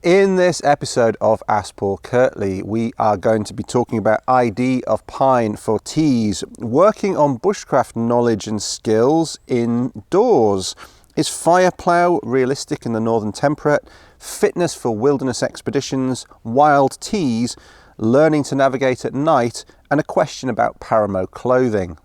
In this episode of Ask Paul Kirtley, we are going to be talking about ID of pine for teas, working on bushcraft knowledge and skills indoors. Is fire plough realistic in the northern temperate? Fitness for wilderness expeditions, wild teas, learning to navigate at night, and a question about Paramo clothing.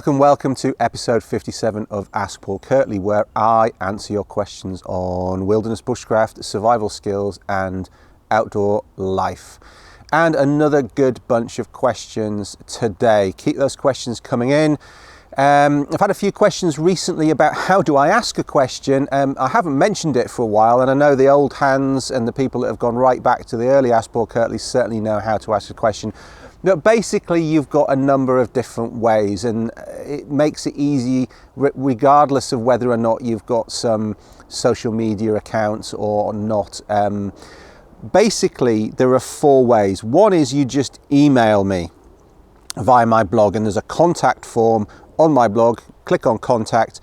Welcome to episode 57 of Ask Paul Kirtley, where I answer your questions on wilderness bushcraft, survival skills and outdoor life. And another good bunch of questions today. Keep those questions coming in. I've had a few questions recently about how do I ask a question. I haven't mentioned it for a while, and I know the old hands and the people that have gone right back to the early Ask Paul Kirtley certainly know how to ask a question. But basically, you've got a number of different ways, and it makes it easy regardless of whether or not you've got some social media accounts or not. Basically, there are four ways. One is you just email me via my blog, and there's a contact form on my blog. Click on contact,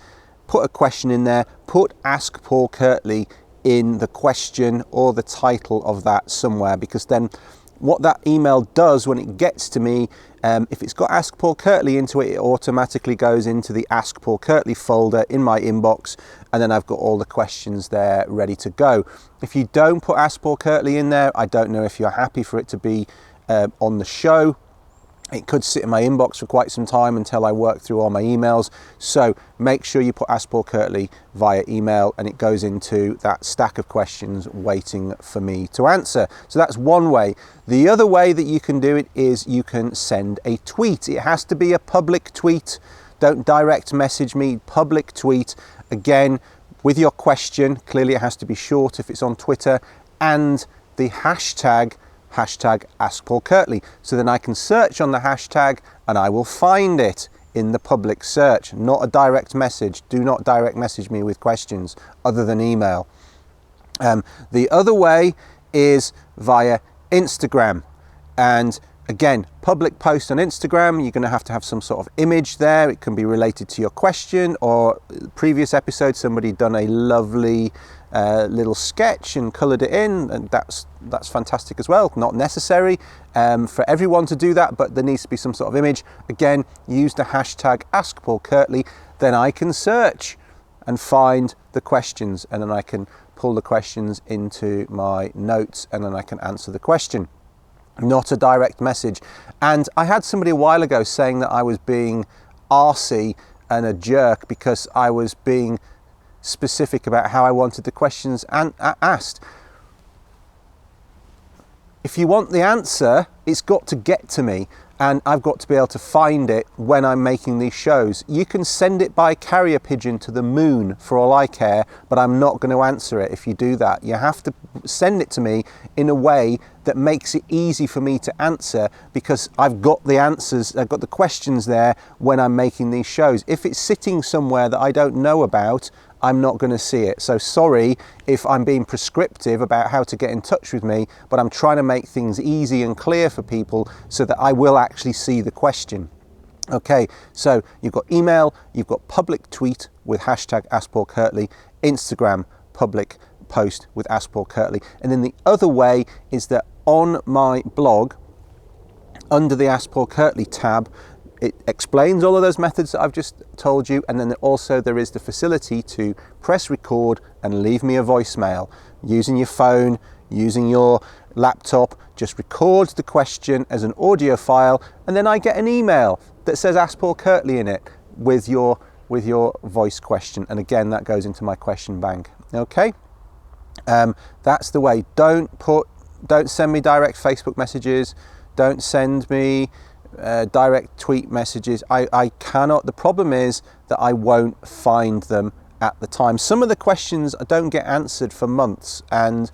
put a question in there, put Ask Paul Kirtley in the question or the title of that somewhere, because then what that email does when it gets to me, if it's got Ask Paul Kirtley into it, it automatically goes into the Ask Paul Kirtley folder in my inbox, and then I've got all the questions there ready to go. If you don't put Ask Paul Kirtley in there, I don't know if you're happy for it to be on the show. It could sit in my inbox for quite some time until I work through all my emails. So make sure you put Ask Paul Kirtley via email, and it goes into that stack of questions waiting for me to answer. So that's one way. The other way that you can do it is you can send a tweet. It has to be a public tweet. Don't direct message me, public tweet. Again, with your question, clearly it has to be short if it's on Twitter, and the hashtag Ask Paul Kirtley. So then I can search on the hashtag and I will find it in the public search, not a direct message. Do not direct message me with questions other than email. The other way is via Instagram. And again, public post on Instagram, you're going to have some sort of image there. It can be related to your question, or previous episode, somebody done a lovely little sketch and coloured it in, and that's fantastic as well. Not necessary for everyone to do that, but there needs to be some sort of image. Again, use the hashtag Ask Paul Kirtley, then I can search and find the questions, and then I can pull the questions into my notes, and then I can answer the question. Not a direct message. And I had somebody a while ago saying that I was being arsey and a jerk because I was being specific about how I wanted the questions asked. If you want the answer, it's got to get to me, and I've got to be able to find it when I'm making these shows. You can send it by carrier pigeon to the moon for all I care, but I'm not going to answer it if you do that. You have to send it to me in a way that makes it easy for me to answer, because I've got the answers, I've got the questions there when I'm making these shows. If it's sitting somewhere that I don't know about, I'm not going to see it. So sorry if I'm being prescriptive about how to get in touch with me, but I'm trying to make things easy and clear for people so that I will actually see the question. Okay, so you've got email, you've got public tweet with hashtag Ask Paul Kirtley, Instagram public post with Ask Paul Kirtley, and then the other way is that on my blog, under the Ask Paul Kirtley tab, it explains all of those methods that I've just told you, and then also there is the facility to press record and leave me a voicemail. Using your phone, using your laptop, just record the question as an audio file, and then I get an email that says Ask Paul Kirtley in it with your voice question, and again that goes into my question bank. Okay, that's the way. Don't send me direct Facebook messages, don't send me direct tweet messages. I cannot. The problem is that I won't find them at the time. Some of the questions don't get answered for months, and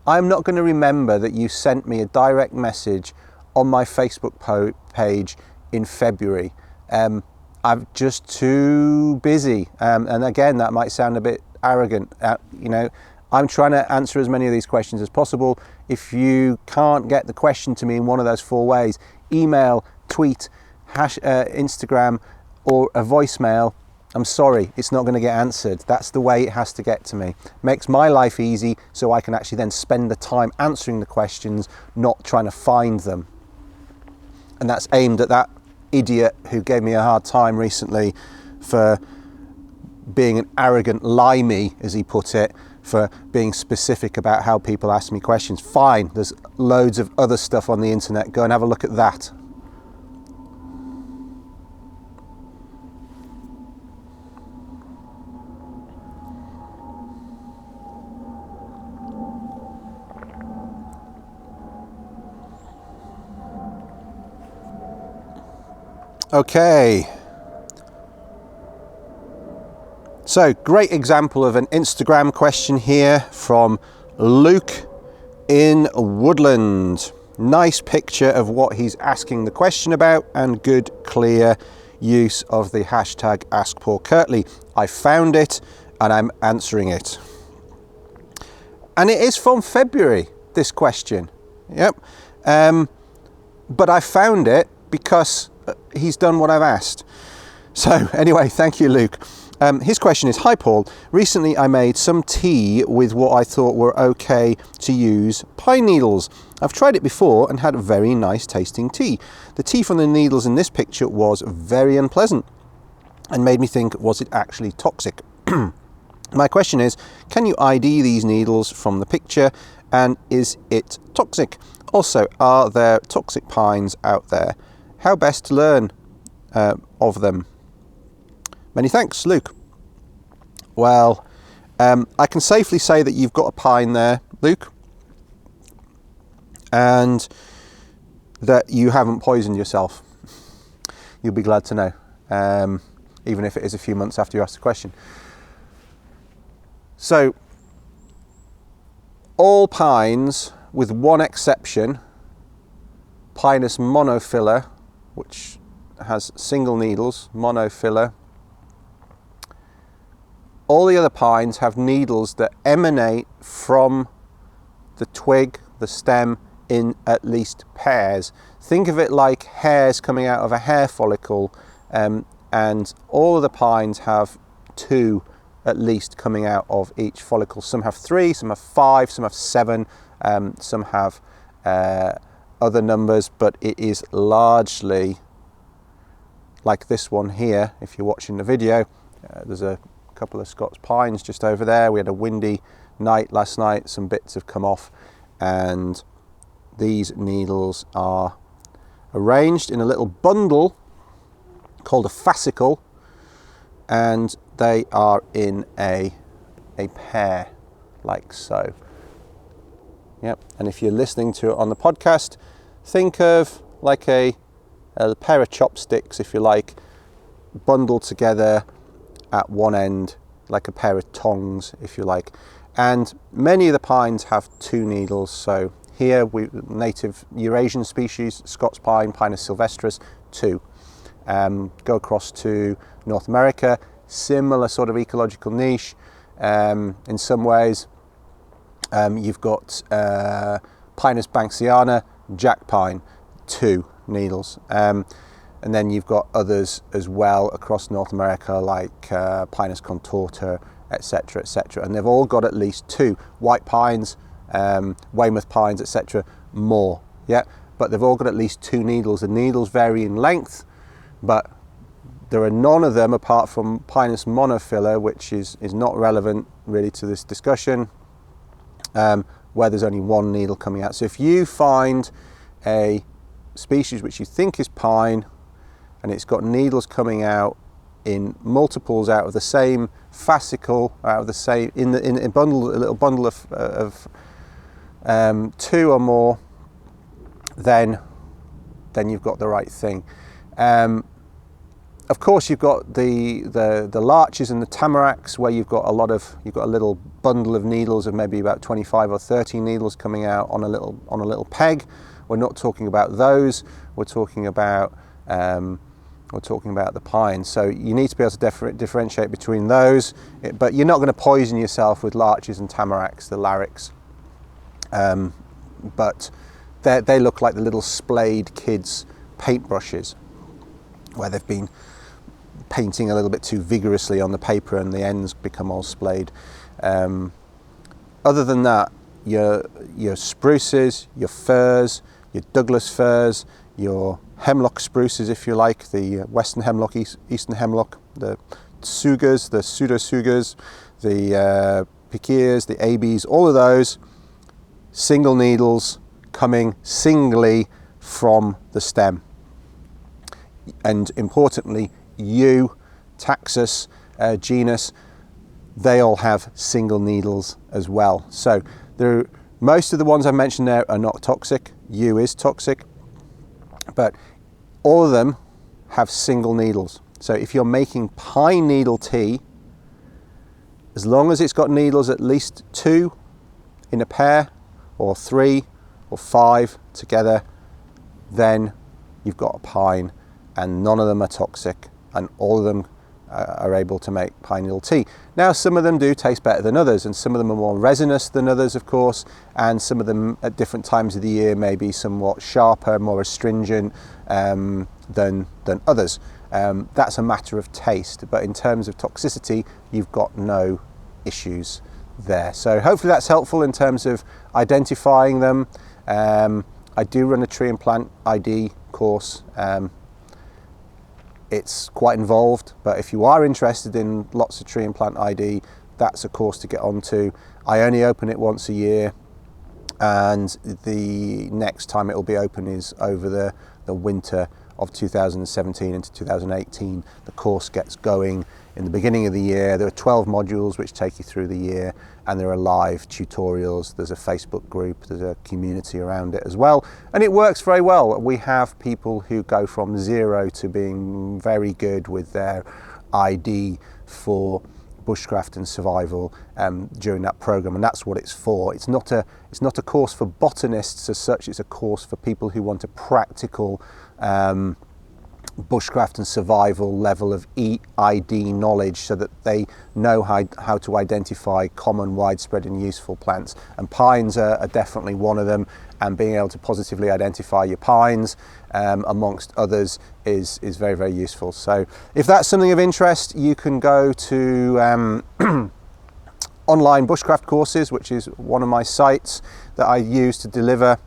I'm not going to remember that you sent me a direct message on my Facebook page in February. I'm just too busy. And again, that might sound a bit arrogant. You know, I'm trying to answer as many of these questions as possible. If you can't get the question to me in one of those 4 ways, email, tweet, Instagram, or a voicemail, I'm sorry, it's not going to get answered. That's the way it has to get to me. Makes my life easy so I can actually then spend the time answering the questions, not trying to find them. And that's aimed at that idiot who gave me a hard time recently for being an arrogant lie-me, as he put it, for being specific about how people ask me questions. Fine, there's loads of other stuff on the internet. Go and have a look at that. Okay, so great example of an Instagram question here from Luke in Woodland. Nice picture of what he's asking the question about and good clear use of the hashtag AskPaulKirtley. I found it and I'm answering it. And it is from February, this question. Yep. But I found it because he's done what I've asked. So anyway, thank you, Luke. His question is, hi Paul, recently I made some tea with what I thought were okay to use pine needles. I've tried it before and had a very nice tasting tea. The tea from the needles in this picture was very unpleasant and made me think, was it actually toxic? My question is, can you ID these needles from the picture and is it toxic? Also, are there toxic pines out there? How best to learn of them? Many thanks, Luke. Well, I can safely say that you've got a pine there, Luke, and that you haven't poisoned yourself. You'll be glad to know, even if it is a few months after you asked the question. So, all pines, with one exception, Pinus monophylla, which has single needles, monophylla. All the other pines have needles that emanate from the twig, the stem, in at least pairs. Think of it like hairs coming out of a hair follicle, and all of the pines have 2 at least coming out of each follicle. Some have 3, some have 5, some have 7, some have other numbers, but it is largely like this one here. If you're watching the video, there's a couple of Scots pines just over there. We had a windy night last night, some bits have come off, and these needles are arranged in a little bundle called a fascicle, and they are in a pair like so. Yep. And if you're listening to it on the podcast, think of like a pair of chopsticks, if you like, bundled together at one end, like a pair of tongs, if you like. And many of the pines have 2 needles. So here, native Eurasian species, Scots pine, Pinus sylvestris, 2. Go across to North America, similar sort of ecological niche in some ways. You've got Pinus banksiana, jack pine, 2 needles. And then you've got others as well across North America, like Pinus contorta, etc., etc. And they've all got at least 2. White pines, Weymouth pines, etc., more. Yeah, but they've all got at least 2 needles. The needles vary in length, but there are none of them apart from Pinus monophylla, which is not relevant really to this discussion, where there's only 1 needle coming out. So if you find a species which you think is pine and it's got needles coming out in multiples out of the same fascicle, out of the same in a bundle, a little bundle of 2 or more, then you've got the right thing. Of course, you've got the larches and the tamaracks, where you've got a little bundle of needles of maybe about 25 or 30 needles coming out on a little peg, we're not talking about those. We're talking about the pine. So you need to be able to differentiate between those, but you're not going to poison yourself with larches and tamaracks, the larix. But they look like the little splayed kids' paintbrushes, where they've been painting a little bit too vigorously on the paper and the ends become all splayed. Other than that, your spruces, your firs, your Douglas firs, your hemlock spruces, if you like, the western hemlock, eastern hemlock, the tsugas, the pseudo-tsugas, the piquias, the ABs, all of those, single needles coming singly from the stem. And importantly, Taxus, genus, they all have single needles as well. So most of the ones I mentioned there are not toxic. Yew is toxic, but all of them have single needles. So if you're making pine needle tea, as long as it's got needles at least 2 in a pair, or 3 or 5 together, then you've got a pine, and none of them are toxic, and all of them are able to make pine needle tea. Now, some of them do taste better than others, and some of them are more resinous than others, of course, and some of them at different times of the year may be somewhat sharper, more astringent than others. That's a matter of taste, but in terms of toxicity, you've got no issues there. So hopefully that's helpful in terms of identifying them. I do run a tree and plant ID course. It's quite involved, but if you are interested in lots of tree and plant ID, that's a course to get onto. I only open it once a year, and the next time it will be open is over the winter of 2017 into 2018. The course gets going in the beginning of the year. There are 12 modules which take you through the year, and there are live tutorials. There's a Facebook group, there's a community around it as well, and it works very well. We have people who go from 0 to being very good with their ID for bushcraft and survival during that program, and that's what it's for. It's not a course for botanists as such. It's a course for people who want a practical bushcraft and survival level of ID knowledge, so that they know how to identify common, widespread and useful plants, and pines are definitely one of them, and being able to positively identify your pines amongst others is very, very useful. So if that's something of interest, you can go to online bushcraft courses, which is one of my sites that I use to deliver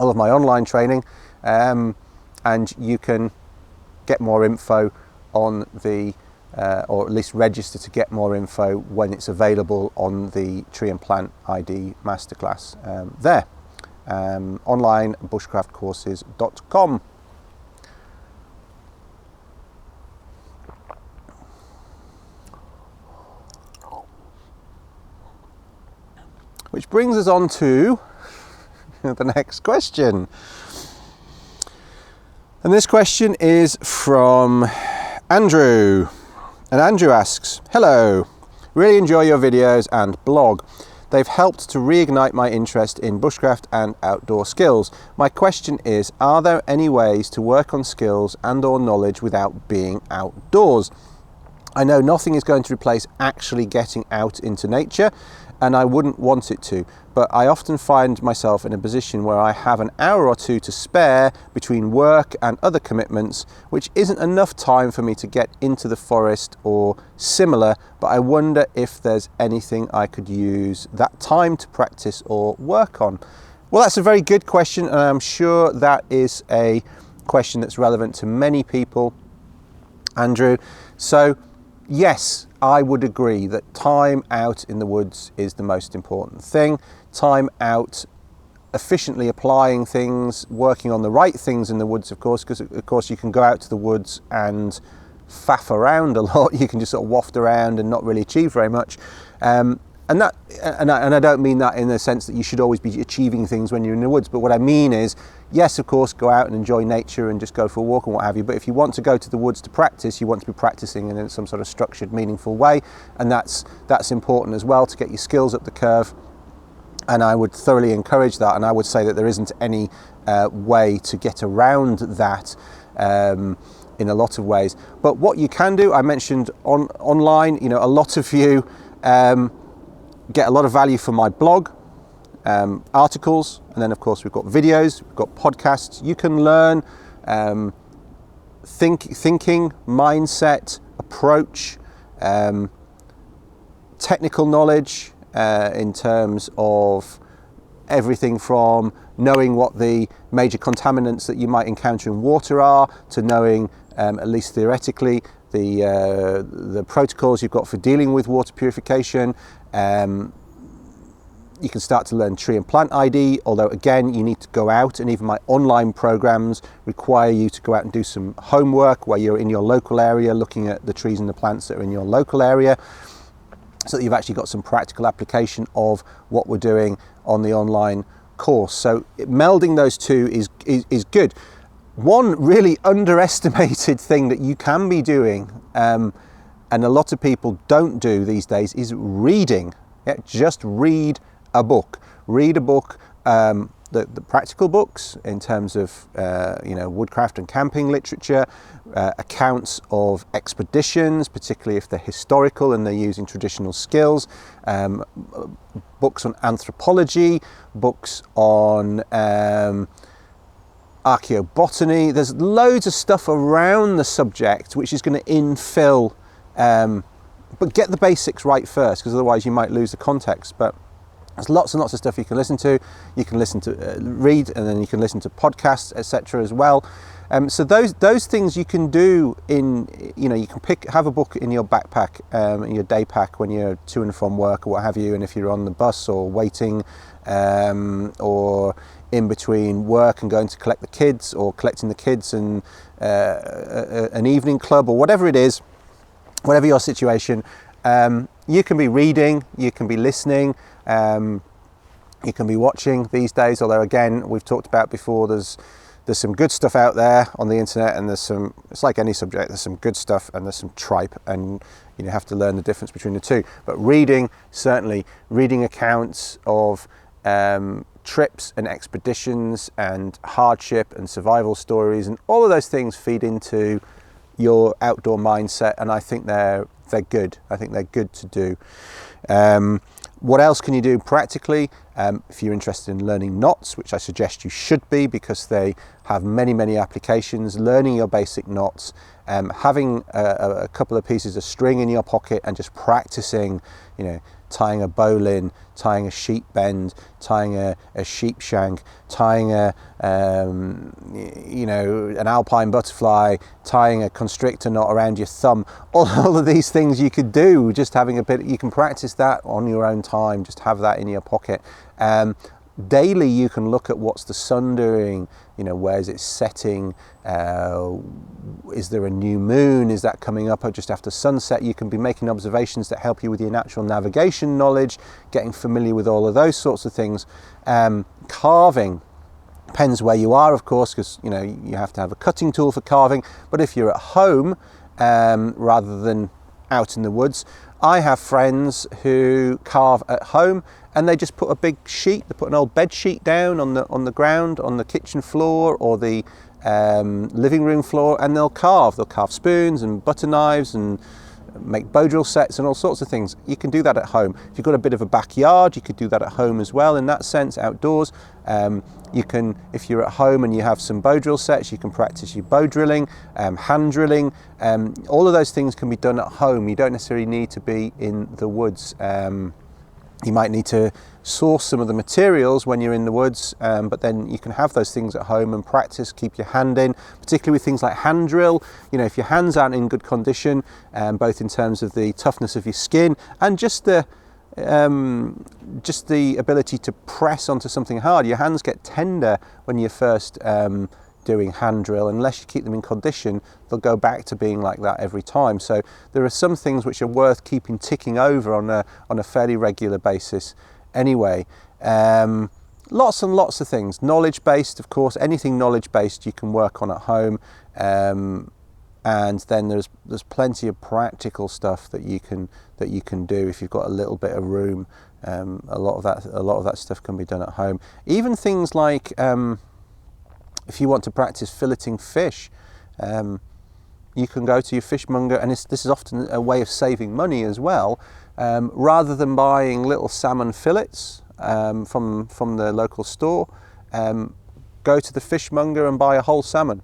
all of my online training, and you can get more info on the, or at least register to get more info when it's available on the Tree and Plant ID Masterclass there. Onlinebushcraftcourses.com. Which brings us on to the next question. And this question is from Andrew. And Andrew asks, hello, really enjoy your videos and blog. They've helped to reignite my interest in bushcraft and outdoor skills. My question is, are there any ways to work on skills and or knowledge without being outdoors? I know nothing is going to replace actually getting out into nature, and I wouldn't want it to, but I often find myself in a position where I have an hour or two to spare between work and other commitments, which isn't enough time for me to get into the forest or similar, but I wonder if there's anything I could use that time to practice or work on. Well, that's a very good question, and I'm sure that is a question that's relevant to many people, Andrew. So yes, I would agree that time out in the woods is the most important thing. Time out efficiently applying things, working on the right things in the woods, of course, because of course you can go out to the woods and faff around a lot. You can just sort of waft around and not really achieve very much. And I don't mean that in the sense that you should always be achieving things when you're in the woods, but what I mean is, yes, of course, go out and enjoy nature and just go for a walk and what have you, but if you want to go to the woods to practice, you want to be practicing in some sort of structured, meaningful way, and that's important as well to get your skills up the curve. And I would thoroughly encourage that, and I would say that there isn't any way to get around that in a lot of ways. But what you can do, I mentioned online, you know, a lot of you get a lot of value from my blog, articles, and then of course we've got videos, we've got podcasts. You can learn thinking, mindset, approach, technical knowledge, in terms of everything from knowing what the major contaminants that you might encounter in water are, to knowing, at least theoretically, the protocols you've got for dealing with water purification. You can start to learn tree and plant ID, although again you need to go out, and even my online programs require you to go out and do some homework where you're in your local area looking at the trees and the plants that are in your local area, so that you've actually got some practical application of what we're doing on the online course. So melding those two is good. One really underestimated thing that you can be doing, and a lot of people don't do these days, is reading. Yeah, just read a book. Read a book, the practical books in terms of you know, woodcraft and camping literature, accounts of expeditions, particularly if they're historical and they're using traditional skills, books on anthropology, books on archaeobotany. There's loads of stuff around the subject which is going to infill, but get the basics right first, because otherwise you might lose the context. But there's lots and lots of stuff you can listen to. You can listen to read, and then you can listen to podcasts, etc. as well. So those things you can do in, you know, you can have a book in your backpack, in your day pack when you're to and from work or what have you, and if you're on the bus or waiting, or in between work and going to collect the kids, or collecting the kids and an evening club, or whatever it is, whatever your situation, you can be reading, you can be listening, you can be watching these days, although again, we've talked about before, there's some good stuff out there on the internet, and it's like any subject, there's some good stuff and there's some tripe, and you have to learn the difference between the two. But reading, certainly reading accounts of trips and expeditions and hardship and survival stories, and all of those things feed into your outdoor mindset, and I think they're good. I think they're good to do. What else can you do practically? If you're interested in learning knots, which I suggest you should be, because they have many, many applications, learning your basic knots, having a couple of pieces of string in your pocket and just practicing, you know, tying a bowline, tying a sheep bend, tying a sheep shank, tying you know, an alpine butterfly, tying a constrictor knot around your thumb. All of these things you could do, just having a bit, you can practice that on your own time, just have that in your pocket. Daily you can look at what's the sun doing, you know, where's it setting, is there a new moon, is that coming up or just after sunset? You can be making observations that help you with your natural navigation knowledge, getting familiar with all of those sorts of things. Carving depends where you are, of course, because you know you have to have a cutting tool for carving, but if you're at home rather than out in the woods, I have friends who carve at home, and they just put a big sheet, they put an old bed sheet down on the ground, on the kitchen floor or the living room floor, and they'll carve spoons and butter knives and make bow drill sets and all sorts of things. You can do that at home. If you've got a bit of a backyard, you could do that at home as well in that sense, outdoors. You can, if you're at home and you have some bow drill sets, you can practice your bow drilling, hand drilling. All of those things can be done at home. You don't necessarily need to be in the woods. You might need to source some of the materials when you're in the woods, but then you can have those things at home and practice, keep your hand in, particularly with things like hand drill. You know, if your hands aren't in good condition, both in terms of the toughness of your skin and just the ability to press onto something hard. Your hands get tender when you're first doing hand drill. Unless you keep them in condition, they'll go back to being like that every time. So there are some things which are worth keeping ticking over on a fairly regular basis anyway. Lots and lots of things. Knowledge based, of course, anything knowledge based you can work on at home. And then there's plenty of practical stuff that you can do if you've got a little bit of room. A lot of that stuff can be done at home. Even things like if you want to practice filleting fish, you can go to your fishmonger, and this is often a way of saving money as well. Rather than buying little salmon fillets from the local store, go to the fishmonger and buy a whole salmon.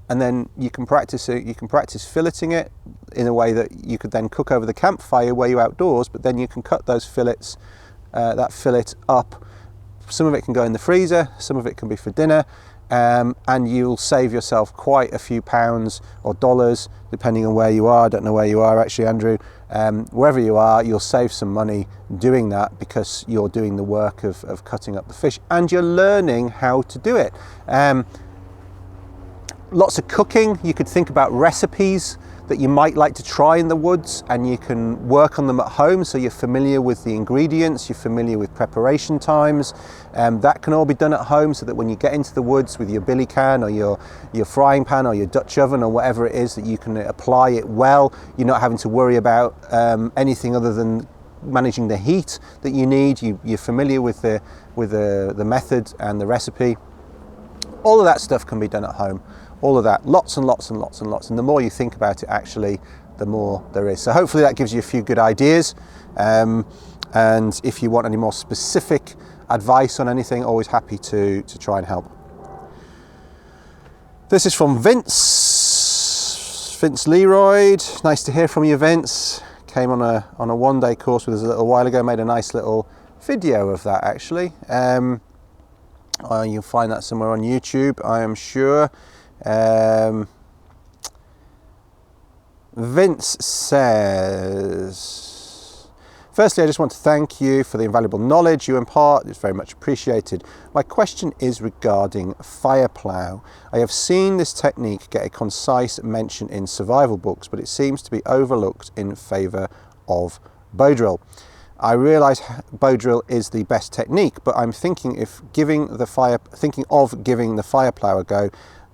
And then you can practice it. You can practice filleting it in a way that you could then cook over the campfire where you're outdoors. But then you can cut those fillets, that fillet up. Some of it can go in the freezer. Some of it can be for dinner, and you'll save yourself quite a few pounds or dollars, depending on where you are. I don't know where you are actually, Andrew. Wherever you are, you'll save some money doing that because you're doing the work of cutting up the fish, and you're learning how to do it. Lots of cooking. You could think about recipes that you might like to try in the woods, and you can work on them at home so you're familiar with the ingredients, you're familiar with preparation times. That can all be done at home so that when you get into the woods with your billy can or your frying pan or your Dutch oven or whatever it is, that you can apply it well. You're not having to worry about anything other than managing the heat that you need. You're familiar with the method and the recipe. All of that stuff can be done at home. All of that, lots and lots and lots and lots. And the more you think about it, actually, the more there is. So hopefully that gives you a few good ideas. And if you want any more specific advice on anything, always happy to try and help. This is from Vince Leroyd. Nice to hear from you, Vince. Came on a one-day course with us a little while ago. Made a nice little video of that, actually. You'll find that somewhere on YouTube, I am sure. Vince says, firstly, I just want to thank you for the invaluable knowledge you impart. It's very much appreciated. My question is regarding fire plough. I have seen this technique get a concise mention in survival books, but it seems to be overlooked in favour of bow drill. I realise bow drill is the best technique, but I'm thinking of giving the fire plough a go.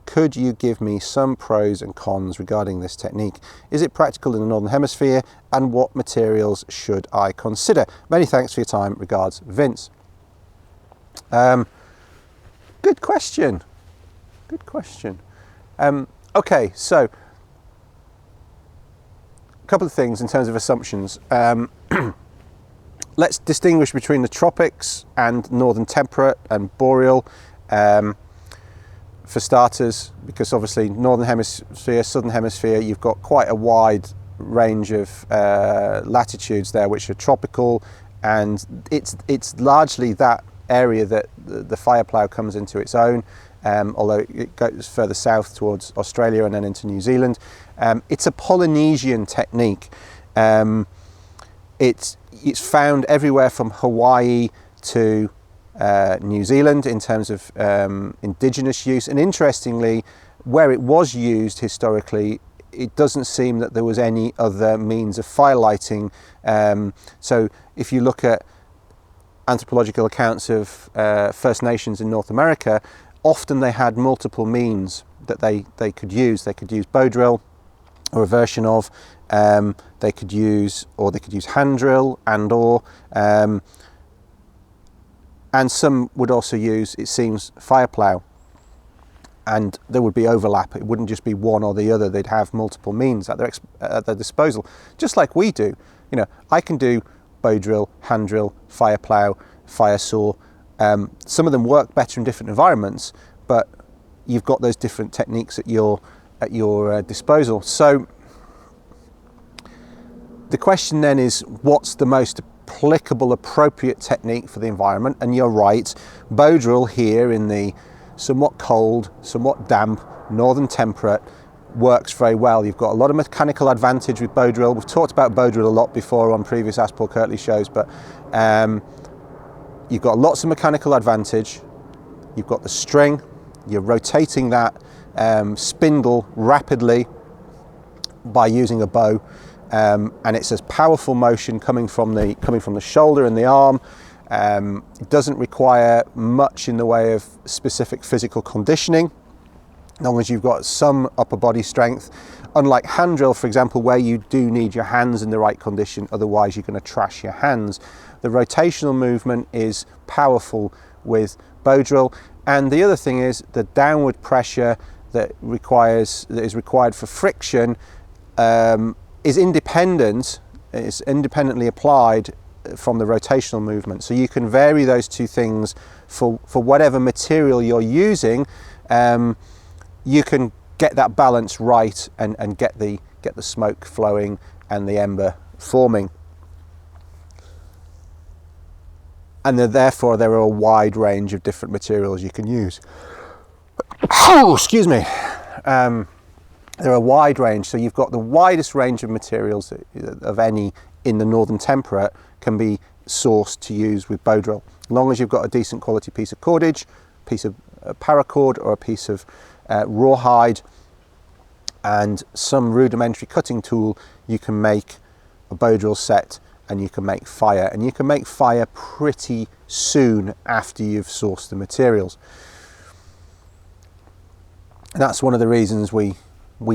Could you give me some pros and cons regarding this technique? Is it practical in the Northern Hemisphere, and what materials should I consider? Many thanks for your time. Regards, Vince. Good question. Good question. Okay, so a couple of things in terms of assumptions. Let's distinguish between the tropics and northern temperate and boreal. For starters, because obviously Northern Hemisphere, Southern Hemisphere, you've got quite a wide range of latitudes there which are tropical, and it's largely that area that the fire plough comes into its own, although it goes further south towards Australia and then into New Zealand. It's a Polynesian technique. It's found everywhere from Hawaii to New Zealand in terms of indigenous use, and interestingly, where it was used historically, it doesn't seem that there was any other means of fire lighting. So if you look at anthropological accounts of First Nations in North America, often they had multiple means that they could use. They could use bow drill, or a version of. They could use hand drill and some would also use, it seems, fire plough, and there would be overlap. It wouldn't just be one or the other. They'd have multiple means at their disposal, just like we do. You know, I can do bow drill, hand drill, fire plough, fire saw. Some of them work better in different environments, but you've got those different techniques at your disposal. So the question then is, what's the most applicable, appropriate technique for the environment? And you're right, bow drill here in the somewhat cold, somewhat damp, northern temperate works very well. You've got a lot of mechanical advantage with bow drill. We've talked about bow drill a lot before on previous Ask Paul Kirtley shows, but you've got lots of mechanical advantage. You've got the string, you're rotating that spindle rapidly by using a bow. And it's a powerful motion coming from the shoulder and the arm. It doesn't require much in the way of specific physical conditioning. as long as you've got some upper body strength. Unlike hand drill, for example, where you do need your hands in the right condition, otherwise you're going to trash your hands. The rotational movement is powerful with bow drill. And the other thing is the downward pressure that is required for friction is independently applied from the rotational movement. So you can vary those two things for whatever material you're using. You can get that balance right and get the smoke flowing and the ember forming. And therefore there are a wide range of different materials you can use. Oh, excuse me. There are a wide range, so you've got the widest range of materials of any in the Northern Temperate can be sourced to use with bow drill. As long as you've got a decent quality piece of cordage, piece of paracord or a piece of rawhide and some rudimentary cutting tool, you can make a bow drill set and you can make fire. And you can make fire pretty soon after you've sourced the materials. And that's one of the reasons we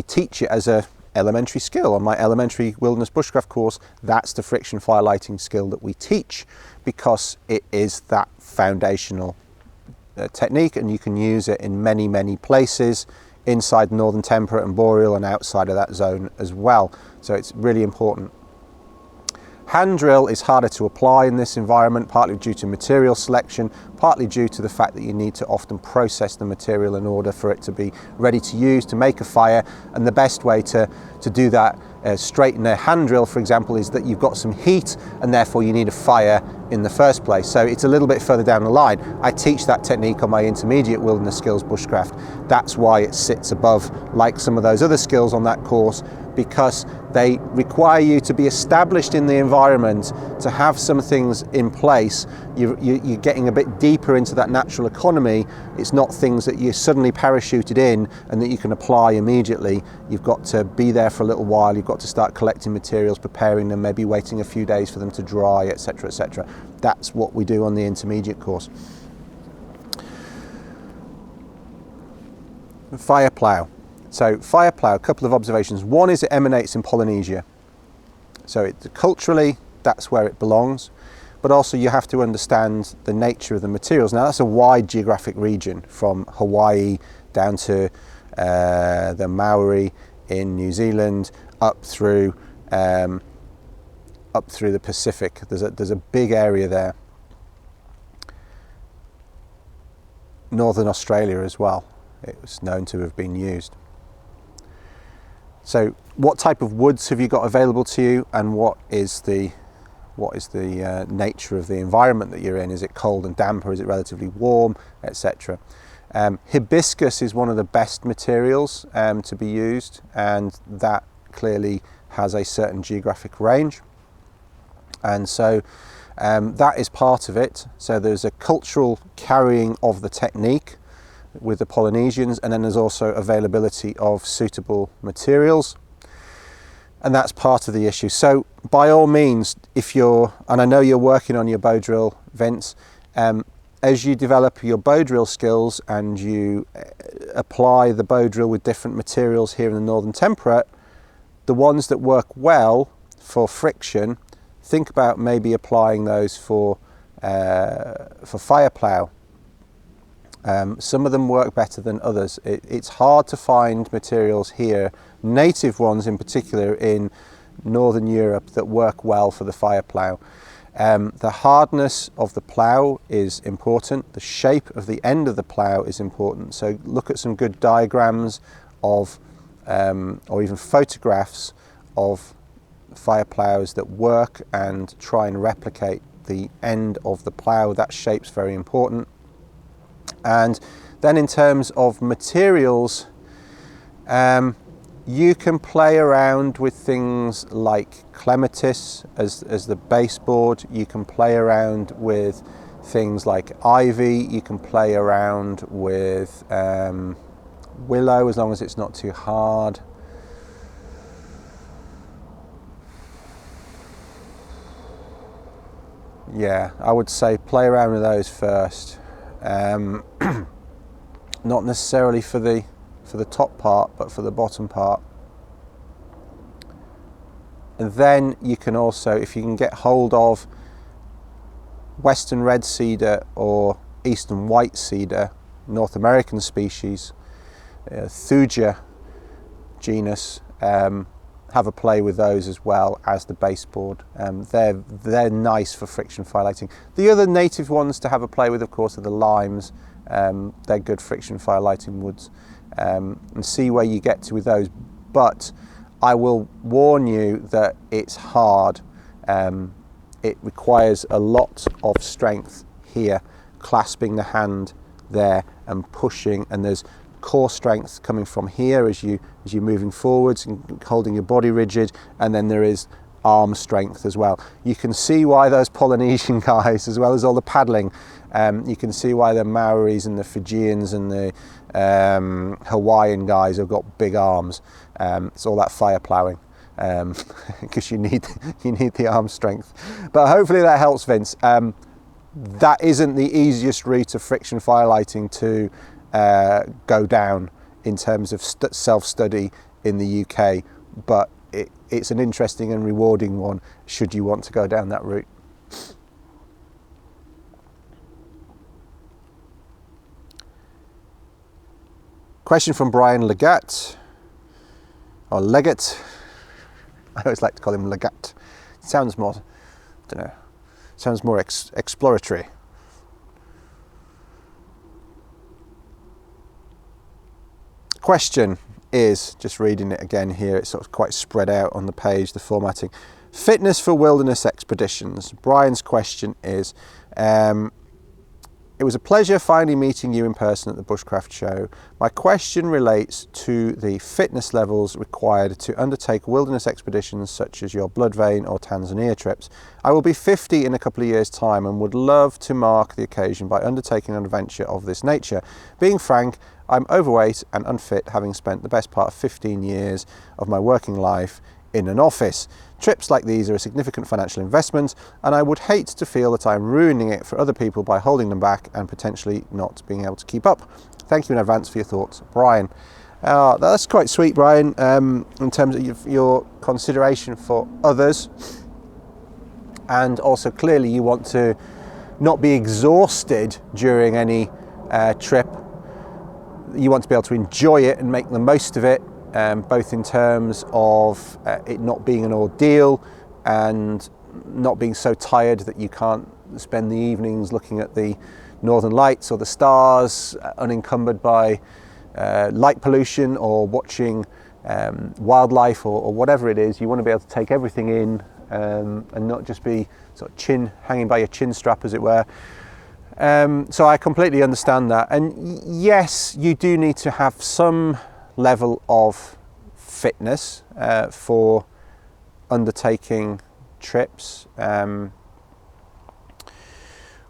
teach it as a elementary skill. On my elementary wilderness bushcraft course, that's the friction fire lighting skill that we teach, because it is that foundational technique, and you can use it in many places inside Northern Temperate and Boreal and outside of that zone as well. So it's really important. Hand drill is harder to apply in this environment, partly due to material selection, partly due to the fact that you need to often process the material in order for it to be ready to use to make a fire. And the best way to do that straight in a hand drill, for example, is that you've got some heat and therefore you need a fire in the first place. So it's a little bit further down the line. I teach that technique on my intermediate wilderness skills bushcraft. That's why it sits above, like some of those other skills on that course, because they require you to be established in the environment, to have some things in place. You're getting a bit deeper into that natural economy. It's not things that you're suddenly parachuted in and that you can apply immediately. You've got to be there for a little while. You've got to start collecting materials, preparing them, maybe waiting a few days for them to dry, etc., etc. That's what we do on the intermediate course. Fire plough. So fire plough, a couple of observations. One is it emanates in Polynesia. So culturally, that's where it belongs. But also you have to understand the nature of the materials. Now that's a wide geographic region, from Hawaii down to the Maori in New Zealand, up through the Pacific. There's a big area there. Northern Australia as well. It was known to have been used. So what type of woods have you got available to you, and what is the nature of the environment that you're in? Is it cold and damp, or is it relatively warm, etc.? Hibiscus is one of the best materials to be used, and that clearly has a certain geographic range, and so that is part of it. So there's a cultural carrying of the technique with the Polynesians, and then there's also availability of suitable materials, and that's part of the issue. So by all means, and I know you're working on your bow drill, Vince, as you develop your bow drill skills and you apply the bow drill with different materials here in the Northern Temperate, the ones that work well for friction, think about maybe applying those for fire plough. Some of them work better than others. It's hard to find materials here, native ones in particular in Northern Europe, that work well for the fire plough. The hardness of the plough is important. The shape of the end of the plough is important. So look at some good diagrams of, or even photographs of fire ploughs that work, and try and replicate the end of the plough. That shape's very important. And then in terms of materials, you can play around with things like clematis as the baseboard. You can play around with things like ivy. You can play around with willow, as long as it's not too hard. Yeah, I would say play around with those first. Not necessarily for the for the top part, but for the bottom part. And then you can also, if you can get hold of Western red cedar or Eastern white cedar, North American species, Thuja genus, have a play with those as well as the baseboard. They're nice for friction firelighting. The other native ones to have a play with, of course, are the limes. They're good friction firelighting woods, and see where you get to with those. But I will warn you that it's hard. It requires a lot of strength here, clasping the hand there and pushing, and there's core strength coming from here as you're moving forwards and holding your body rigid, and then there is arm strength as well. You can see why those Polynesian guys, as well as all the paddling, you can see why the Maoris and the Fijians and the Hawaiian guys have got big arms. It's all that fire ploughing, because you need the arm strength. But hopefully that helps, Vince. That isn't the easiest route of friction firelighting to go down in terms of self-study in the UK, but it's an interesting and rewarding one should you want to go down that route. Question from Brian Legat, or Leggett. I always like to call him Legat. It sounds more, I don't know, sounds more exploratory. Question is, just reading it again here, it's sort of quite spread out on the page, the formatting. Fitness for wilderness expeditions. Brian's question is, it was a pleasure finally meeting you in person at the Bushcraft show. My question relates to the fitness levels required to undertake wilderness expeditions such as your Blood Vein or Tanzania trips. I will be 50 in a couple of years' time and would love to mark the occasion by undertaking an adventure of this nature. Being frank, I'm overweight and unfit, having spent the best part of 15 years of my working life in an office. Trips like these are a significant financial investment, and I would hate to feel that I'm ruining it for other people by holding them back and potentially not being able to keep up. Thank you in advance for your thoughts, Brian. That's quite sweet, Brian, in terms of your consideration for others, and also clearly you want to not be exhausted during any trip. You want to be able to enjoy it and make the most of it, both in terms of it not being an ordeal and not being so tired that you can't spend the evenings looking at the northern lights or the stars, unencumbered by light pollution or watching wildlife or whatever it is. You want to be able to take everything in and not just be sort of hanging by your chin strap, as it were. So I completely understand that, and yes, you do need to have some level of fitness for undertaking trips.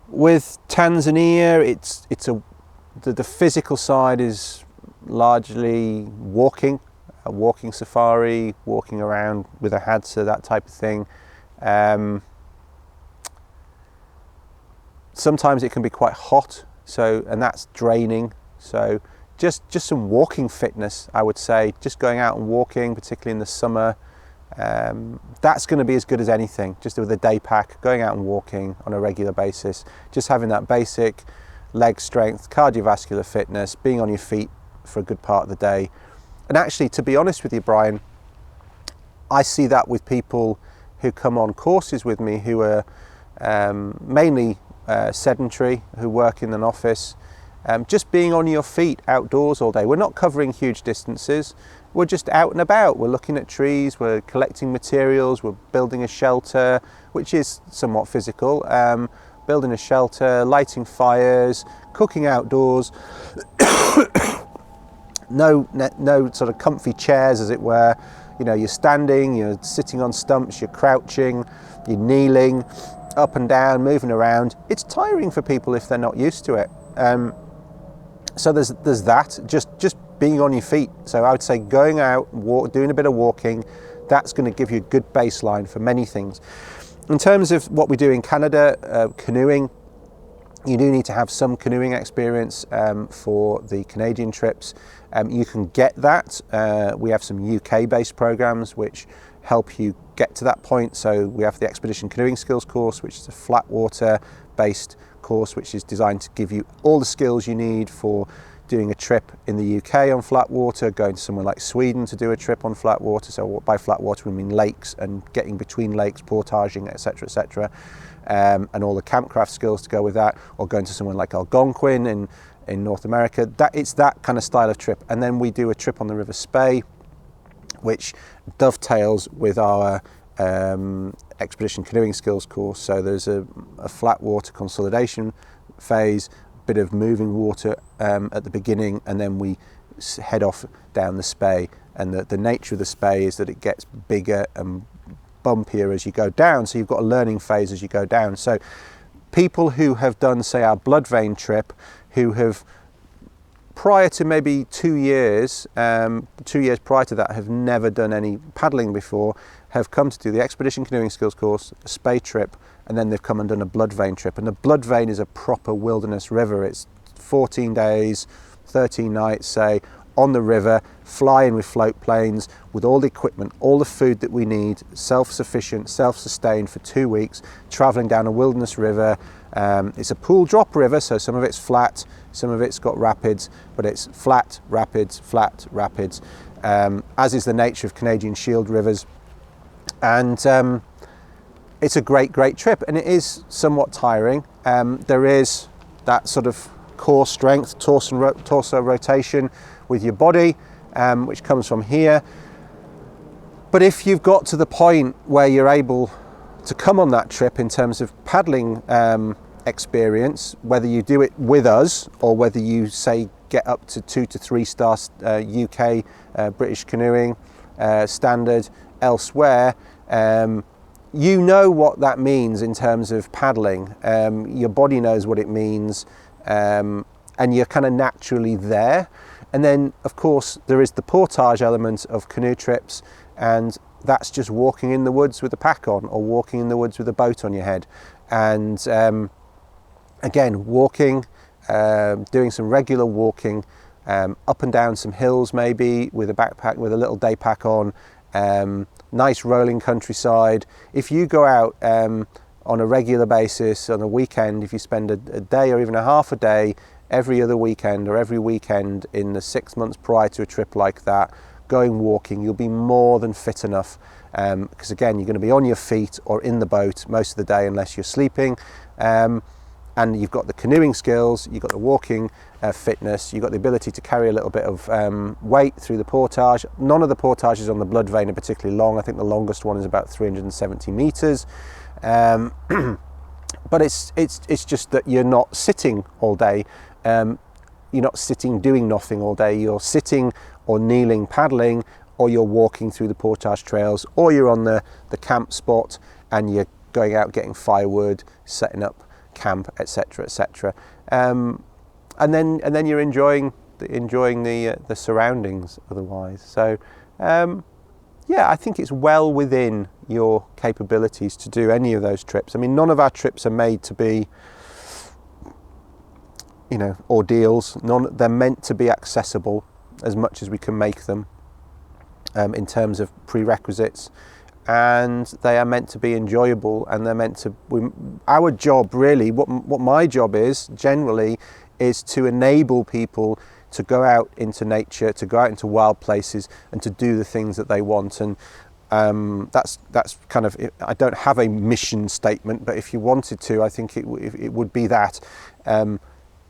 With Tanzania, the physical side is largely walking, a walking safari, walking around with a hadza, that type of thing. Sometimes it can be quite hot, and that's draining. So just some walking fitness, I would say, just going out and walking, particularly in the summer, that's going to be as good as anything. Just with a day pack, going out and walking on a regular basis, just having that basic leg strength, cardiovascular fitness, being on your feet for a good part of the day. And actually, to be honest with you, Brian, I see that with people who come on courses with me who are mainly sedentary, who work in an office. Just being on your feet outdoors all day. We're not covering huge distances. We're just out and about. We're looking at trees, we're collecting materials, we're building a shelter, which is somewhat physical. Building a shelter, lighting fires, cooking outdoors. No sort of comfy chairs, as it were. You know, you're standing, you're sitting on stumps, you're crouching, you're kneeling, up and down, moving around. It's tiring for people if they're not used to it. So there's that, just being on your feet. So I would say going out, doing a bit of walking, that's going to give you a good baseline for many things. In terms of what we do in Canada, canoeing, you do need to have some canoeing experience for the Canadian trips. You can get that. We have some UK-based programs which help you get to that point. So we have the Expedition Canoeing Skills course, which is a flat water based course which is designed to give you all the skills you need for doing a trip in the UK on flat water, going to somewhere like Sweden to do a trip on flat water. So by flat water we mean lakes and getting between lakes, portaging, etc., etc., and all the campcraft skills to go with that, or going to somewhere like Algonquin in North America. It's that kind of style of trip. And then we do a trip on the River Spey, which dovetails with our Expedition Canoeing Skills course. So there's a flat water consolidation phase, bit of moving water at the beginning, and then we head off down the Spey. And the nature of the Spey is that it gets bigger and bumpier as you go down, so you've got a learning phase as you go down. So people who have done, say, our blood vein trip, who have prior to maybe 2 years, 2 years prior to that, have never done any paddling before, have come to do the Expedition Canoeing Skills course, a Spey trip, and then they've come and done a blood vein trip. And the blood vein is a proper wilderness river. It's 14 days, 13 nights, say, on the river, flying with float planes, with all the equipment, all the food that we need, self-sufficient, self-sustained for 2 weeks, traveling down a wilderness river. It's a pool drop river, so some of it's flat, some of it's got rapids, but it's flat, rapids, as is the nature of Canadian Shield rivers. And it's a great trip, and it is somewhat tiring. There is that sort of core strength, torso rotation with your body, which comes from here. But if you've got to the point where you're able to come on that trip in terms of paddling experience, whether you do it with us or whether you, say, get up to 2 to 3 star UK British canoeing standard elsewhere, you know what that means in terms of paddling. Your body knows what it means, and you're kind of naturally there. And then, of course, there is the portage element of canoe trips, and that's just walking in the woods with a pack on, or walking in the woods with a boat on your head. And again, walking, doing some regular walking, up and down some hills maybe with a backpack, with a little day pack on, nice rolling countryside. If you go out on a regular basis, on a weekend, if you spend a day or even a half a day every other weekend or every weekend in the 6 months prior to a trip like that, going walking, you'll be more than fit enough, because again, you're going to be on your feet or in the boat most of the day unless you're sleeping, and you've got the canoeing skills, you've got the walking fitness, you've got the ability to carry a little bit of weight through the portage. None of the portages on the blood vein are particularly long. I think the longest one is about 370 meters. But it's just that you're not sitting all day. You're not sitting doing nothing all day. You're sitting or kneeling paddling, or you're walking through the portage trails, or you're on the camp spot and you're going out getting firewood, setting up camp, etc., etc. And then you're enjoying the surroundings otherwise. So yeah, I think it's well within your capabilities to do any of those trips. I mean, none of our trips are made to be, you know, ordeals. They're meant to be accessible as much as we can make them in terms of prerequisites, and they are meant to be enjoyable, and they're meant to, our job really, what my job is generally, is to enable people to go out into nature, to go out into wild places and to do the things that they want. And that's kind of, I don't have a mission statement, but if you wanted to, I think it would be that,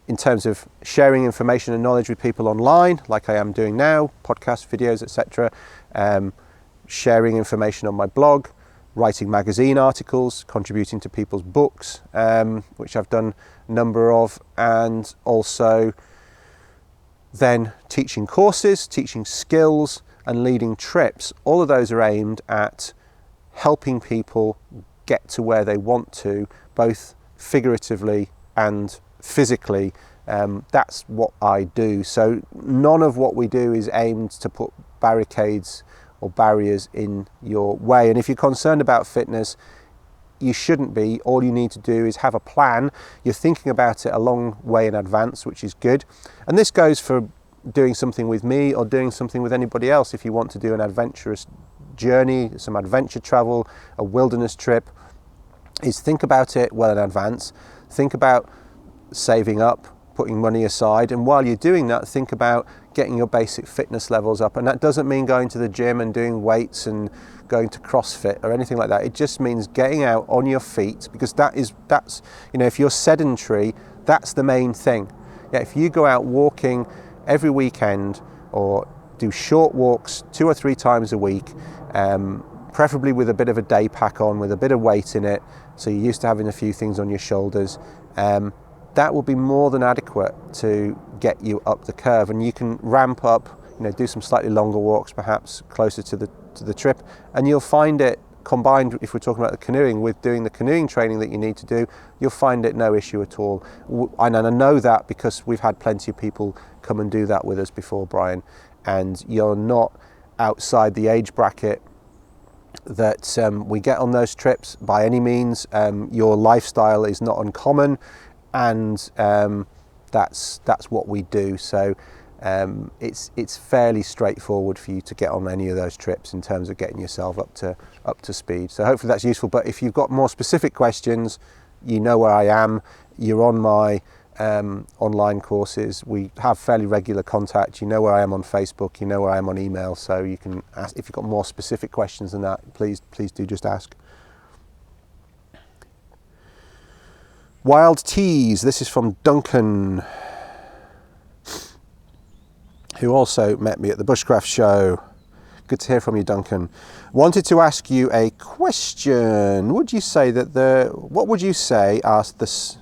in terms of sharing information and knowledge with people online, like I am doing now, podcasts, videos, etc., sharing information on my blog, writing magazine articles, contributing to people's books, which I've done a number of, and also then teaching courses, teaching skills, and leading trips. All of those are aimed at helping people get to where they want to, both figuratively and physically. That's what I do. So none of what we do is aimed to put barricades or barriers in your way. And if you're concerned about fitness, you shouldn't be. All you need to do is have a plan. You're thinking about it a long way in advance, which is good. And this goes for doing something with me or doing something with anybody else. If you want to do an adventurous journey, some adventure travel, a wilderness trip, is think about it well in advance. Think about saving up, putting money aside, and while you're doing that, think about getting your basic fitness levels up. And that doesn't mean going to the gym and doing weights and going to CrossFit or anything like that. It just means getting out on your feet, because that's you know, if you're sedentary, that's the main thing. Yeah, if you go out walking every weekend or do short walks 2 or 3 times a week, preferably with a bit of a day pack on with a bit of weight in it, so you're used to having a few things on your shoulders, that will be more than adequate to get you up the curve. And you can ramp up, you know, do some slightly longer walks perhaps closer to the trip, and you'll find it, combined, if we're talking about the canoeing, with doing the canoeing training that you need to do, you'll find it no issue at all. And I know that because we've had plenty of people come and do that with us before, Brian, and you're not outside the age bracket that we get on those trips by any means. Your lifestyle is not uncommon, and that's what we do. So it's fairly straightforward for you to get on any of those trips in terms of getting yourself up to speed. So hopefully that's useful. But if you've got more specific questions, you know where I am. You're on my online courses. We have fairly regular contact. You know where I am on Facebook. You know where I am on email. So you can ask if you've got more specific questions than that. Please do just ask. Wild Teas. This is from Duncan, who also met me at the Bushcraft show. Good to hear from you, Duncan. Wanted to ask you a question. Would you say that what would you say are this?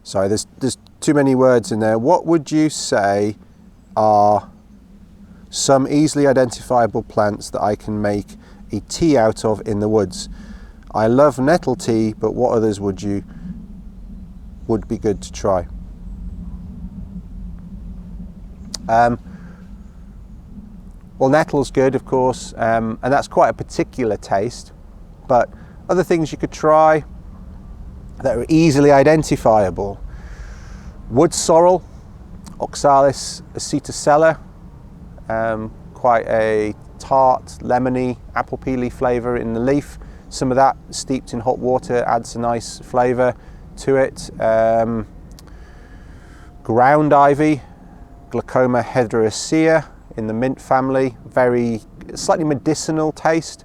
Sorry, there's too many words in there. What would you say are some easily identifiable plants that I can make a tea out of in the woods? I love nettle tea, but what others would be good to try? Well, nettle's good, of course, and that's quite a particular taste, but other things you could try that are easily identifiable: wood sorrel, Oxalis acetosella, quite a tart, lemony, apple peely flavour in the leaf. Some of that steeped in hot water adds a nice flavour to it. Ground ivy, Glaucoma hederaceae in the mint family, very slightly medicinal taste.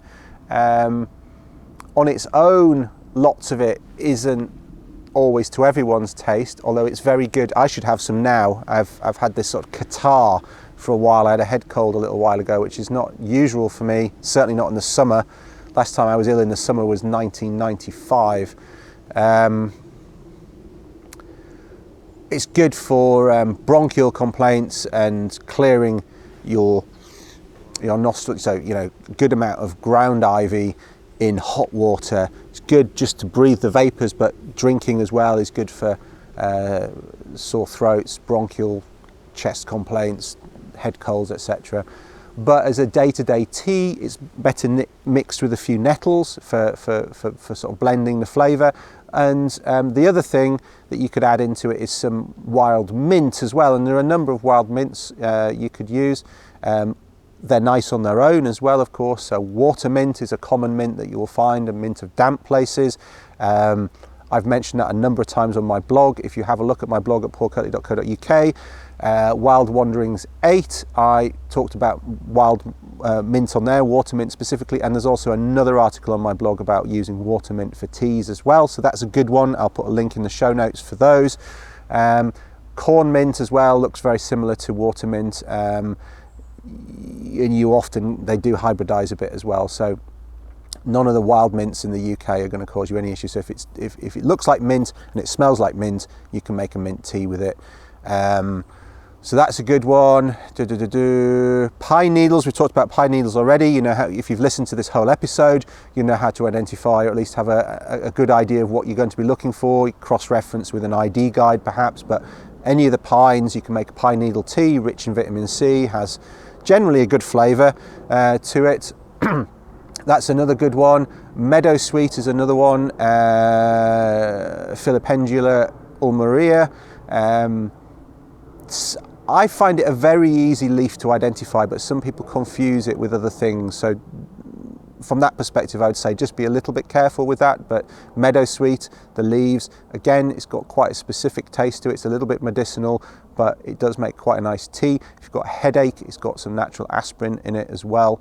On its own, lots of it isn't always to everyone's taste, although it's very good. I should have some now. I've had this sort of catarrh for a while. I had a head cold a little while ago, which is not usual for me, certainly not in the summer. Last time I was ill in the summer was 1995. It's good for bronchial complaints and clearing your nostrils. So, you know, good amount of ground ivy in hot water. It's good just to breathe the vapors, but drinking as well is good for sore throats, bronchial, chest complaints, head colds, etc. But as a day-to-day tea, it's better mixed with a few nettles for sort of blending the flavour. And the other thing that you could add into it is some wild mint as well. And there are a number of wild mints you could use. They're nice on their own as well, of course. So water mint is a common mint that you will find, a mint of damp places. I've mentioned that a number of times on my blog. If you have a look at my blog at paulkirtley.co.uk, Wild Wanderings 8, I talked about wild mint on there, water mint specifically, and there's also another article on my blog about using water mint for teas as well, so that's a good one. I'll put a link in the show notes for those. Corn mint as well looks very similar to water mint, and they do hybridize a bit as well, so none of the wild mints in the UK are going to cause you any issue. So if it looks like mint and it smells like mint, you can make a mint tea with it. So that's a good one. Pine needles, we talked about pine needles already. You know how, if you've listened to this whole episode, you know how to identify, or at least have a good idea of what you're going to be looking for. Cross-reference with an ID guide perhaps, but any of the pines, you can make a pine needle tea, rich in vitamin C, has generally a good flavour to it. That's another good one. Meadow sweet is another one. Filipendula ulmaria. I find it a very easy leaf to identify, but some people confuse it with other things. So from that perspective, I would say just be a little bit careful with that. But meadowsweet, the leaves, again, it's got quite a specific taste to it. It's a little bit medicinal, but it does make quite a nice tea. If you've got a headache, it's got some natural aspirin in it as well.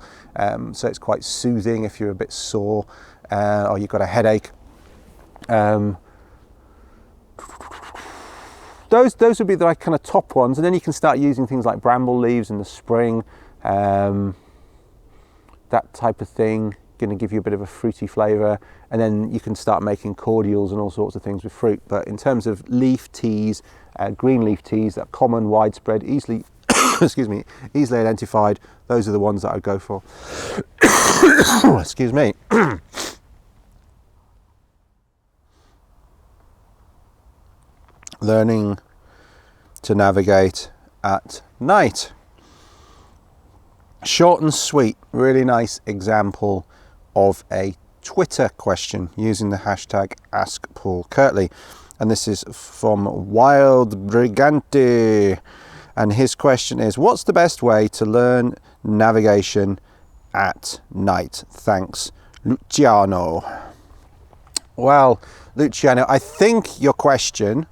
So it's quite soothing if you're a bit sore or you've got a headache. Those would be the kind of top ones, and then you can start using things like bramble leaves in the spring, that type of thing, going to give you a bit of a fruity flavour, and then you can start making cordials and all sorts of things with fruit. But in terms of leaf teas, green leaf teas, that common, widespread, easily excuse me, easily identified, those are the ones that I go for. Excuse me. Learning to navigate at night. Short and sweet, really nice example of a Twitter question using the hashtag AskPaulKirtley. And this is from Wild Brigante. And his question is, what's the best way to learn navigation at night? Thanks, Luciano. Well, Luciano, I think your question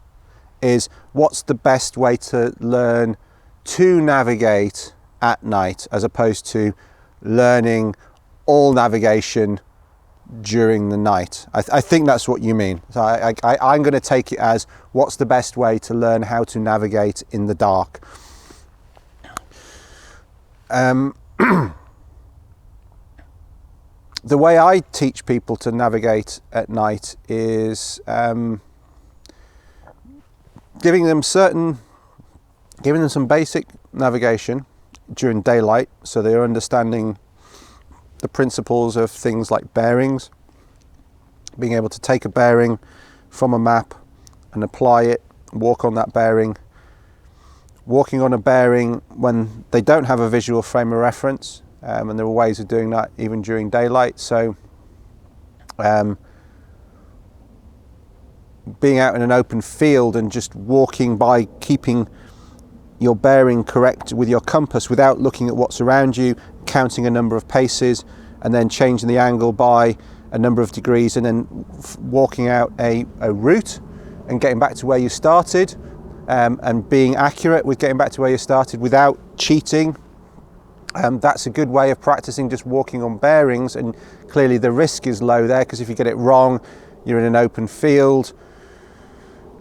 is what's the best way to learn to navigate at night, as opposed to learning all navigation during the night. I think that's what you mean. So I'm going to take it as what's the best way to learn how to navigate in the dark. The way I teach people to navigate at night is giving them some basic navigation during daylight, so they're understanding the principles of things like bearings, being able to take a bearing from a map and apply it, walk on that bearing, walking on a bearing when they don't have a visual frame of reference, and there are ways of doing that even during daylight. So being out in an open field and just walking by, keeping your bearing correct with your compass without looking at what's around you, counting a number of paces and then changing the angle by a number of degrees, and then walking out a route and getting back to where you started, and being accurate with getting back to where you started without cheating. That's a good way of practicing just walking on bearings, and clearly the risk is low there, because if you get it wrong, you're in an open field,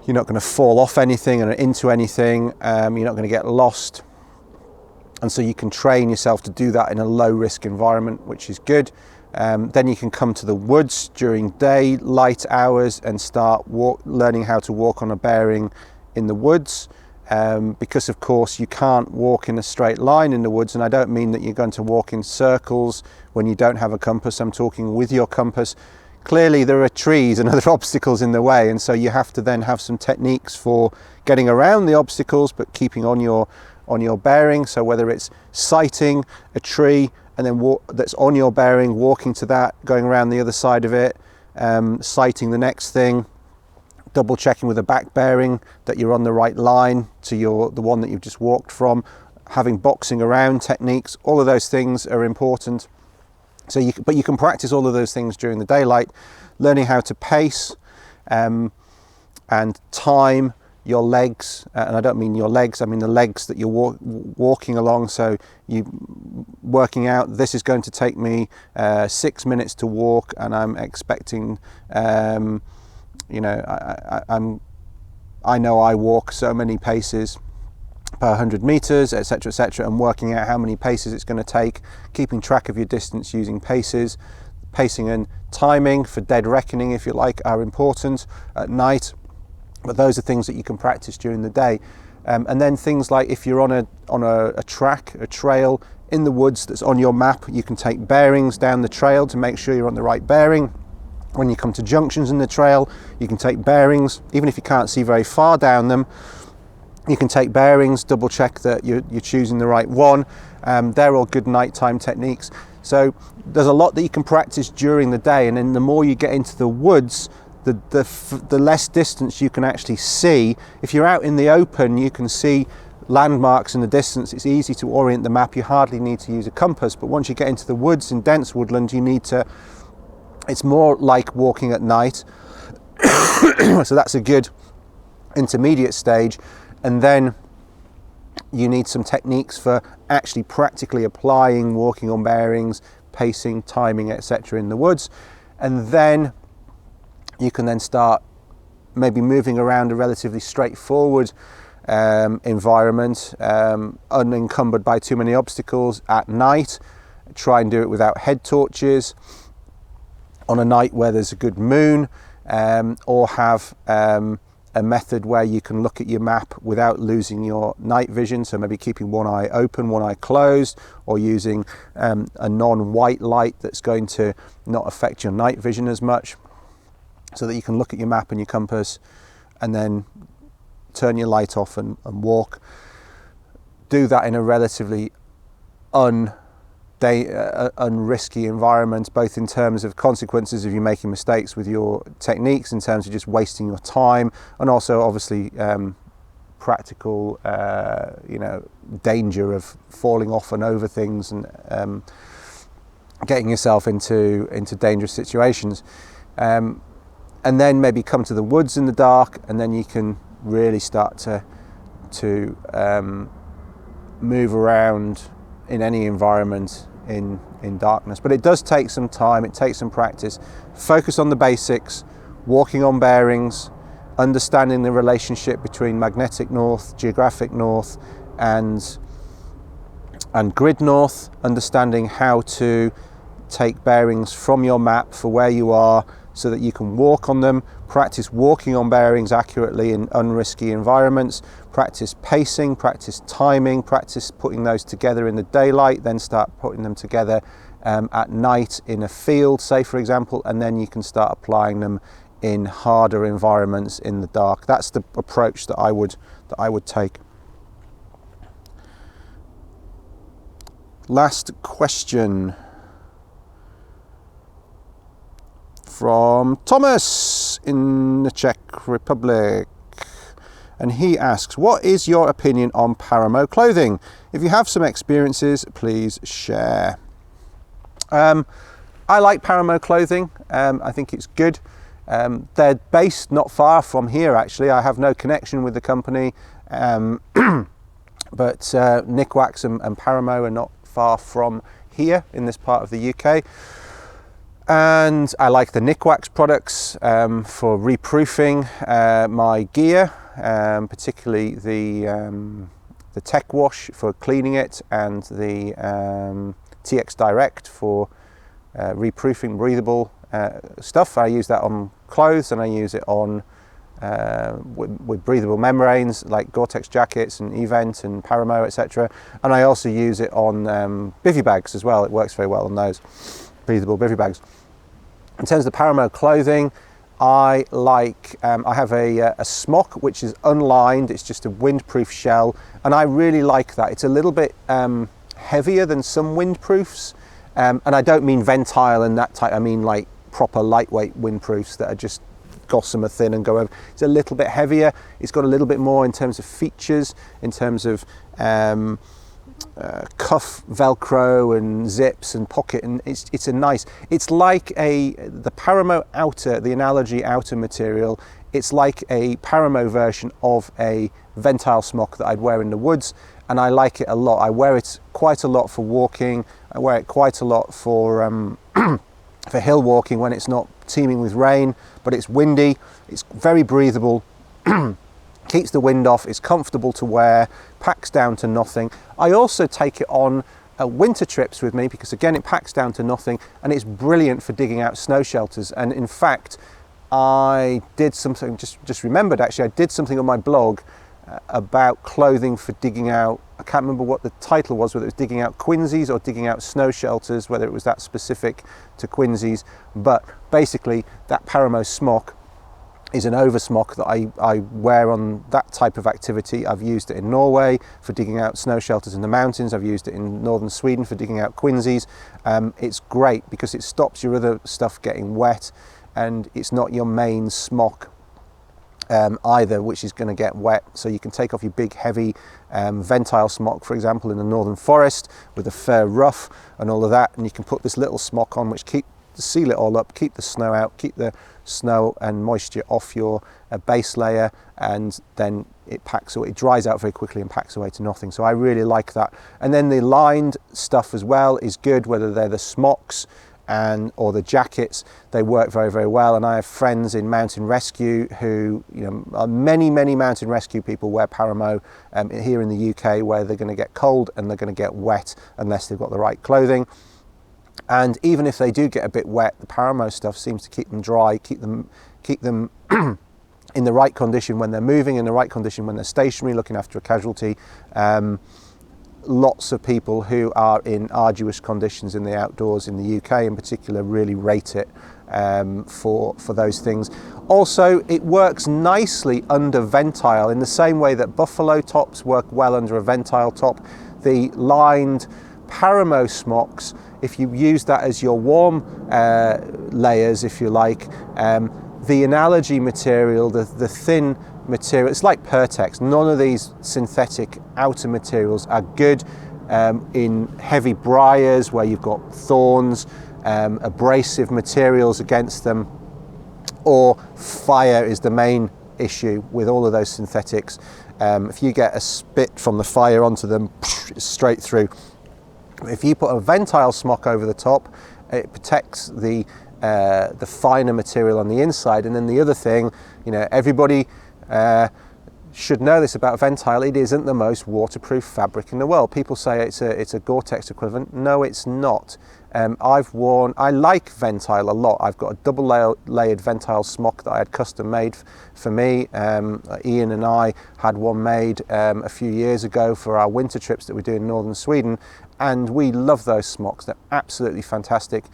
you're not going to fall off anything or into anything, you're not going to get lost, and so you can train yourself to do that in a low risk environment, which is good. Then you can come to the woods during daylight hours and start learning how to walk on a bearing in the woods, because of course you can't walk in a straight line in the woods, and I don't mean that you're going to walk in circles when you don't have a compass. I'm talking with your compass. Clearly there are trees and other obstacles in the way, and so you have to then have some techniques for getting around the obstacles but keeping on your bearing. So whether it's sighting a tree and then that's on your bearing, walking to that, going around the other side of it, sighting the next thing, double checking with a back bearing that you're on the right line to the one that you've just walked from, having boxing around techniques, all of those things are important. So but you can practice all of those things during the daylight, learning how to pace and time your legs, and I don't mean your legs, I mean the legs that you're walking along. So you working out, this is going to take me 6 minutes to walk, and I'm expecting, I know I walk so many paces per 100 meters, etc., etc., and working out how many paces it's going to take, keeping track of your distance using paces. Pacing and timing for dead reckoning, if you like, are important at night, but those are things that you can practice during the day. And then things like if you're on a track, a trail in the woods that's on your map, you can take bearings down the trail to make sure you're on the right bearing. When you come to junctions in the trail, you can take bearings, even if you can't see very far down them. You can take bearings, double check that you're choosing the right one. They're all good nighttime techniques. So there's a lot that you can practice during the day, and then the more you get into the woods, the less distance you can actually see. If you're out in the open, you can see landmarks in the distance, it's easy to orient the map. You hardly need to use a compass, but once you get into the woods, in dense woodland, you need to, it's more like walking at night. So that's a good intermediate stage. And then you need some techniques for actually practically applying walking on bearings, pacing, timing, etc. in the woods. And then you can then start maybe moving around a relatively straightforward environment, unencumbered by too many obstacles at night. Try and do it without head torches on a night where there's a good moon, or have a method where you can look at your map without losing your night vision. So maybe keeping one eye open, one eye closed, or using a non-white light that's going to not affect your night vision as much, so that you can look at your map and your compass and then turn your light off and walk. Do that in a relatively unrisky environment, both in terms of consequences of you making mistakes with your techniques, in terms of just wasting your time, and also obviously practical danger of falling off and over things and getting yourself into dangerous situations. And then maybe come to the woods in the dark, and then you can really start to move around in any environment in darkness. But it does take some time, it takes some practice. Focus on the basics, walking on bearings, understanding the relationship between magnetic north, geographic north, and grid north, understanding how to take bearings from your map for where you are so that you can walk on them. Practice walking on bearings accurately in unrisky environments. Practice pacing, practice timing, practice putting those together in the daylight, then start putting them together at night in a field, say for example, and then you can start applying them in harder environments in the dark. That's the approach that I would take. Last question from Thomas in the Czech Republic, and he asks, what is your opinion on Paramo clothing? If you have some experiences, please share. I like Paramo clothing. I think it's good. They're based not far from here, actually. I have no connection with the company, but Nikwax and Paramo are not far from here in this part of the UK. And I like the Nikwax products for reproofing my gear, particularly the Tech Wash for cleaning it, and the TX Direct for reproofing breathable stuff. I use that on clothes, and I use it on with breathable membranes like Gore-Tex jackets and Event and Paramo, etc. And I also use it on bivy bags as well. It works very well on those breathable bivy bags. In terms of the Paramo clothing, I like, I have a smock which is unlined, it's just a windproof shell, and I really like that. It's a little bit heavier than some windproofs, and I don't mean Ventile and that type, I mean like proper lightweight windproofs that are just gossamer thin and go over. It's a little bit heavier, it's got a little bit more in terms of features, in terms of cuff velcro and zips and pocket, and it's a nice, it's like the Paramo outer, the analogy outer material, it's like a Paramo version of a Ventile smock that I'd wear in the woods, and I like it a lot. I wear it quite a lot for walking, I wear it quite a lot for for hill walking when it's not teeming with rain, but it's windy, it's very breathable, keeps the wind off, it's comfortable to wear, packs down to nothing. I also take it on winter trips with me because again it packs down to nothing, and it's brilliant for digging out snow shelters. And in fact I did something, just remembered actually, I did something on my blog about clothing for digging out, I can't remember what the title was, whether it was digging out quinzies or digging out snow shelters, whether it was that specific to quinzies, but basically that Paramo smock is an oversmock that I wear on that type of activity. I've used it in Norway for digging out snow shelters in the mountains. I've used it in northern Sweden for digging out quinzies. It's great because it stops your other stuff getting wet, and it's not your main smock either, which is going to get wet. So you can take off your big heavy ventile smock, for example, in the northern forest with a fir ruff and all of that, and you can put this little smock on which seal it all up, keep the snow out, keep the snow and moisture off your base layer, and then it packs away, it dries out very quickly and packs away to nothing. So I really like that. And then the lined stuff as well is good, whether they're the smocks or the jackets, they work very, very well. And I have friends in mountain rescue who, many mountain rescue people wear Paramo here in the UK, where they're going to get cold and they're going to get wet unless they've got the right clothing. And even if they do get a bit wet, the Paramo stuff seems to keep them dry, keep them in the right condition when they're moving, in the right condition when they're stationary, looking after a casualty. Lots of people who are in arduous conditions in the outdoors in the UK in particular really rate it for those things. Also, it works nicely under ventile in the same way that buffalo tops work well under a ventile top. The lined Paramo smocks, if you use that as your warm layers, if you like, the analogy material, the thin material, it's like Pertex. None of these synthetic outer materials are good in heavy briars where you've got thorns, abrasive materials against them, or fire is the main issue with all of those synthetics. If you get a spit from the fire onto them, straight through. If you put a ventile smock over the top, it protects the finer material on the inside. And then the other thing, everybody should know this about ventile. It isn't the most waterproof fabric in the world. People say it's a Gore-Tex equivalent. No, it's not. I like ventile a lot. I've got a double layered ventile smock that I had custom made for me. Ian and I had one made a few years ago for our winter trips that we do in northern Sweden, and we love those smocks. They're absolutely fantastic.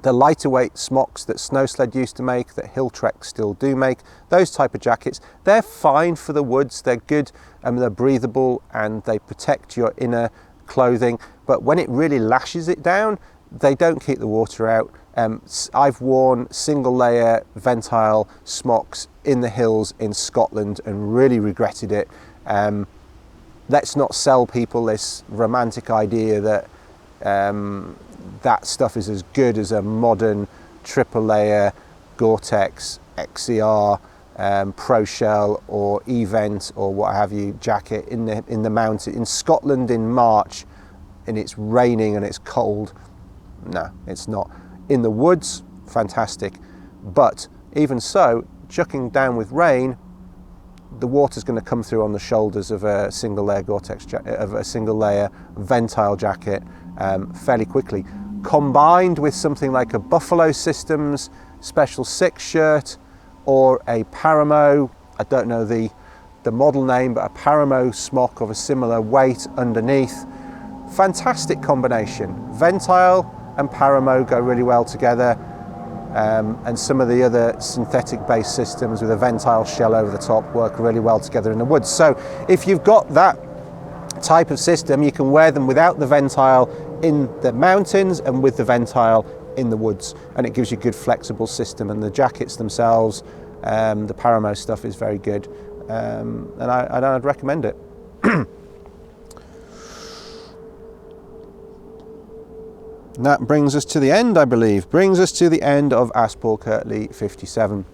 The lighter weight smocks that Snowsled used to make, that Hilltrek still do make, those type of jackets, they're fine for the woods. They're good and they're breathable and they protect your inner clothing. But when it really lashes it down, they don't keep the water out. I've worn single layer ventile smocks in the hills in Scotland and really regretted it. Let's not sell people this romantic idea that that stuff is as good as a modern triple layer Gore-Tex XCR Pro Shell or Event or what have you jacket in the mountain in Scotland in March, and it's raining and it's cold. No, it's not. In the woods, fantastic, but even so, chucking down with rain, the water's going to come through on the shoulders of a single layer Gore-Tex of a single layer Ventile jacket fairly quickly. Combined with something like a Buffalo Systems Special 6 shirt or a Paramo, I don't know the model name, but a Paramo smock of a similar weight underneath. Fantastic combination. Ventile and Paramo go really well together, and some of the other synthetic based systems with a Ventile shell over the top work really well together in the woods. So if you've got that type of system, you can wear them without the Ventile in the mountains and with the Ventile in the woods, and it gives you a good flexible system. And the jackets themselves, the Paramo stuff is very good, and I'd recommend it. And that brings us to the end, I believe. Brings us to the end of Ask Paul Kirtley 57.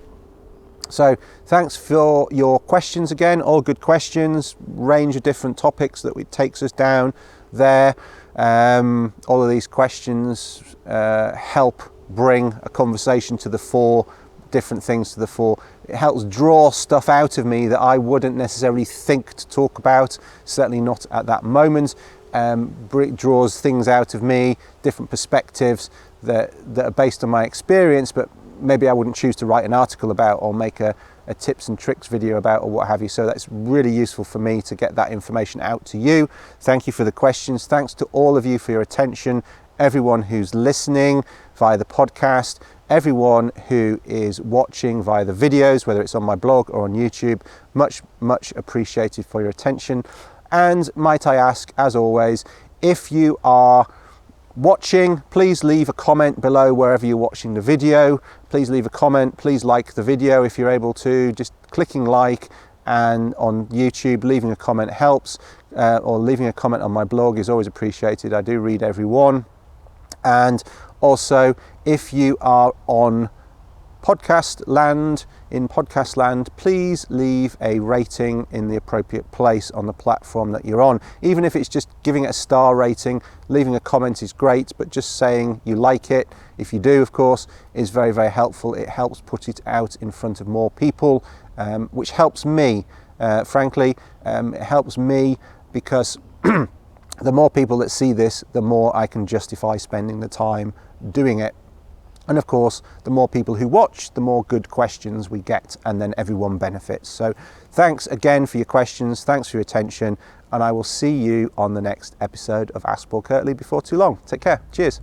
So thanks for your questions again, all good questions, range of different topics that it takes us down there. All of these questions help bring a conversation to the fore, different things to the fore. It helps draw stuff out of me that I wouldn't necessarily think to talk about, certainly not at that moment. It draws things out of me, different perspectives that are based on my experience, but maybe I wouldn't choose to write an article about or make a tips and tricks video about or what have you. So that's really useful for me to get that information out to you. Thank you for the questions. Thanks to all of you for your attention, everyone who's listening via the podcast, everyone who is watching via the videos, whether it's on my blog or on YouTube. Much appreciated for your attention. And might I ask, as always, if you are watching. Please leave a comment below wherever you're watching the video. Please leave a comment. Please like the video if you're able to. Just clicking like, and on YouTube leaving a comment helps, or leaving a comment on my blog is always appreciated. I do read every one. And also, if you are on podcast land, please leave a rating in the appropriate place on the platform that you're on. Even if it's just giving it a star rating, leaving a comment is great, but just saying you like it, if you do, of course, is very, very helpful. It helps put it out in front of more people, which helps me, frankly. It helps me because the more people that see this, the more I can justify spending the time doing it. And of course, the more people who watch, the more good questions we get, and then everyone benefits. So thanks again for your questions, thanks for your attention, and I will see you on the next episode of Ask Paul Kirtley before too long. Take care. Cheers.